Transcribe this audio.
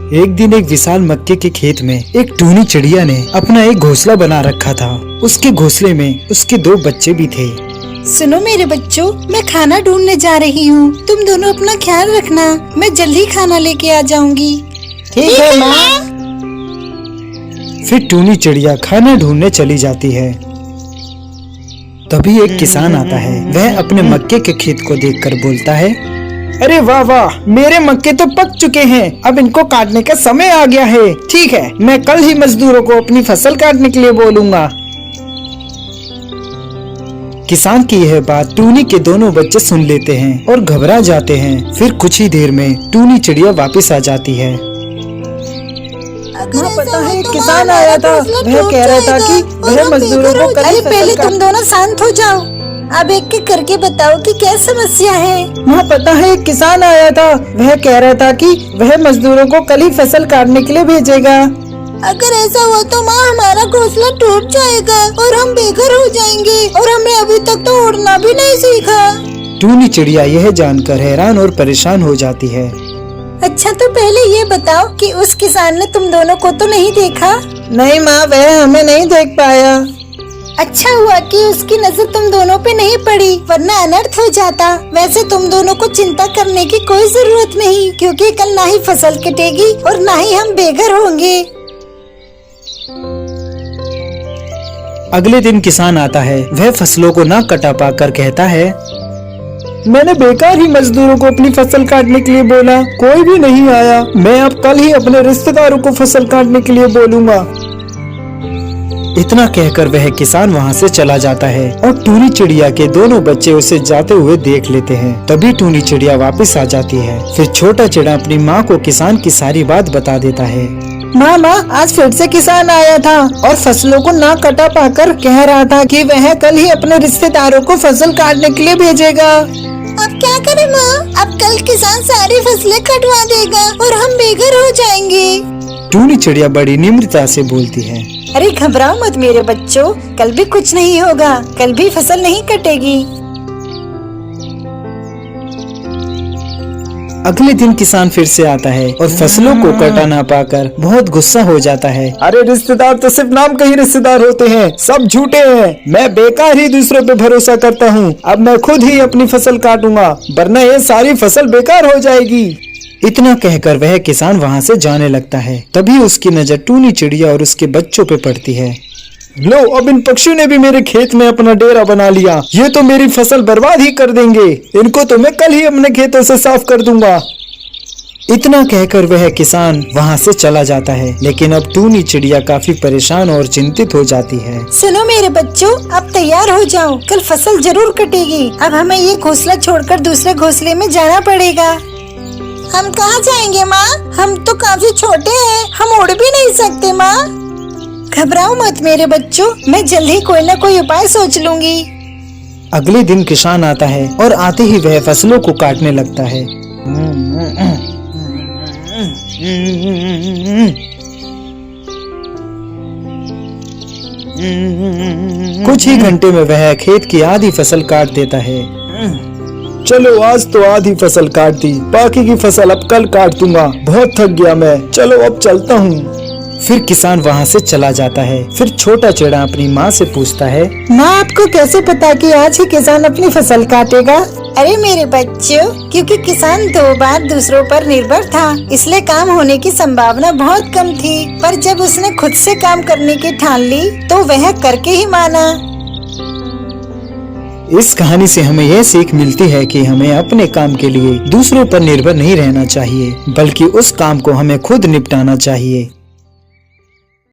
एक दिन एक विशाल मक्के के खेत में एक टूनी चिड़िया ने अपना एक घोंसला बना रखा था। उसके घोंसले में उसके 2 बच्चे भी थे। सुनो मेरे बच्चों, मैं खाना ढूंढने जा रही हूँ। तुम दोनों अपना ख्याल रखना, मैं जल्दी खाना लेके आ जाऊंगी। ठीक है माँ। फिर टूनी चिड़िया खाना ढूंढने चली जाती है। तभी एक किसान आता है। वह अपने मक्के के खेत को देखकर बोलता है, अरे वाह वाह, मेरे मक्के तो पक चुके हैं, अब इनको काटने का समय आ गया है। ठीक है, मैं कल ही मजदूरों को अपनी फसल काटने के लिए बोलूँगा। किसान की यह बात टूनी के दोनों बच्चे सुन लेते हैं और घबरा जाते हैं। फिर कुछ ही देर में टूनी चिड़िया वापस आ जाती है। माँ पता है, किसान आया था। वह कह रहा था कि वह मजदूरों को कल ही फसल पहले तुम दोनों शांत हो जाओ। अब एक एक करके बताओ कि क्या समस्या है। माँ पता है, एक किसान आया था। वह कह रहा था कि वह मजदूरों को कल ही फसल काटने के लिए भेजेगा। अगर ऐसा हुआ तो माँ, हमारा घोंसला टूट जाएगा और हम बेघर हो जाएंगे, और हमने अभी तक तो उड़ना भी नहीं सीखा। टूनी चिड़िया यह जानकर हैरान और परेशान हो जाती है। अच्छा, तो पहले ये बताओ कि उस किसान ने तुम दोनों को तो नहीं देखा? नहीं माँ, वह हमें नहीं देख पाया। अच्छा हुआ कि उसकी नजर तुम दोनों पे नहीं पड़ी, वरना अनर्थ हो जाता। वैसे तुम दोनों को चिंता करने की कोई जरूरत नहीं, क्योंकि कल ना ही फसल कटेगी और ना ही हम बेघर होंगे। अगले दिन किसान आता है। वह फसलों को न कटा पाकर कहता है, मैंने बेकार ही मजदूरों को अपनी फसल काटने के लिए बोला, कोई भी नहीं आया। मैं अब कल ही अपने रिश्तेदारों को फसल काटने के लिए बोलूँगा। इतना कहकर वह किसान वहाँ से चला जाता है और टूनी चिड़िया के दोनों बच्चे उसे जाते हुए देख लेते हैं। तभी टूनी चिड़िया वापस आ जाती है। फिर छोटा चिड़ा अपनी माँ को किसान की सारी बात बता देता है। माँ, आज फिर से किसान आया था और फसलों को ना कटा पाकर कह रहा था कि वह कल ही अपने रिश्तेदारों को फसल काटने के लिए भेजेगा। अब क्या करें माँ? अब कल किसान सारी फसलें कटवा देगा और हम बेघर हो जाएंगे। टूनी चिड़िया बड़ी निम्रता से बोलती है, अरे घबराओ मत मेरे बच्चों, कल भी कुछ नहीं होगा, कल भी फसल नहीं कटेगी। अगले दिन किसान फिर से आता है और फसलों को कटा ना पाकर बहुत गुस्सा हो जाता है। अरे रिश्तेदार तो सिर्फ नाम के ही रिश्तेदार होते हैं, सब झूठे हैं। मैं बेकार ही दूसरों पे भरोसा करता हूँ। अब मैं खुद ही अपनी फसल काटूंगा, वरना ये सारी फसल बेकार हो जाएगी। इतना कहकर वह किसान वहाँ से जाने लगता है। तभी उसकी नजर टूनी चिड़िया और उसके बच्चों पे पड़ती है। लो, अब इन पक्षियों ने भी मेरे खेत में अपना डेरा बना लिया। ये तो मेरी फसल बर्बाद ही कर देंगे। इनको तो मैं कल ही अपने खेतों से साफ कर दूंगा। इतना कहकर वह किसान वहाँ से चला जाता है। लेकिन अब टूनी चिड़िया काफी परेशान और चिंतित हो जाती है। सुनो मेरे बच्चों, अब तैयार हो जाओ, कल फसल जरूर कटेगी। अब हमें ये घोंसला छोड़कर दूसरे घोंसले में जाना पड़ेगा। हम कहाँ जाएंगे माँ? हम तो काफी छोटे हैं, हम उड़ भी नहीं सकते माँ। घबराओ मत मेरे बच्चों, मैं जल्द ही कोई न कोई उपाय सोच लूंगी। अगले दिन किसान आता है और आते ही वह फसलों को काटने लगता है। कुछ ही घंटे में वह खेत की आधी फसल काट देता है। चलो, आज तो आधी फसल काट दी, बाकी की फसल अब कल काट दूंगा। बहुत थक गया मैं, चलो अब चलता हूँ। फिर किसान वहाँ से चला जाता है। फिर छोटा चिड़ा अपनी माँ से पूछता है, माँ, आपको कैसे पता कि आज ही किसान अपनी फसल काटेगा? अरे मेरे बच्चों, क्योंकि किसान 2 बार दूसरों पर निर्भर था, इसलिए काम होने की संभावना बहुत कम थी। पर जब उसने खुद से काम करने की ठान ली तो वह करके ही माना। इस कहानी से हमें यह सीख मिलती है कि हमें अपने काम के लिए दूसरों पर निर्भर नहीं रहना चाहिए, बल्कि उस काम को हमें खुद निपटाना चाहिए।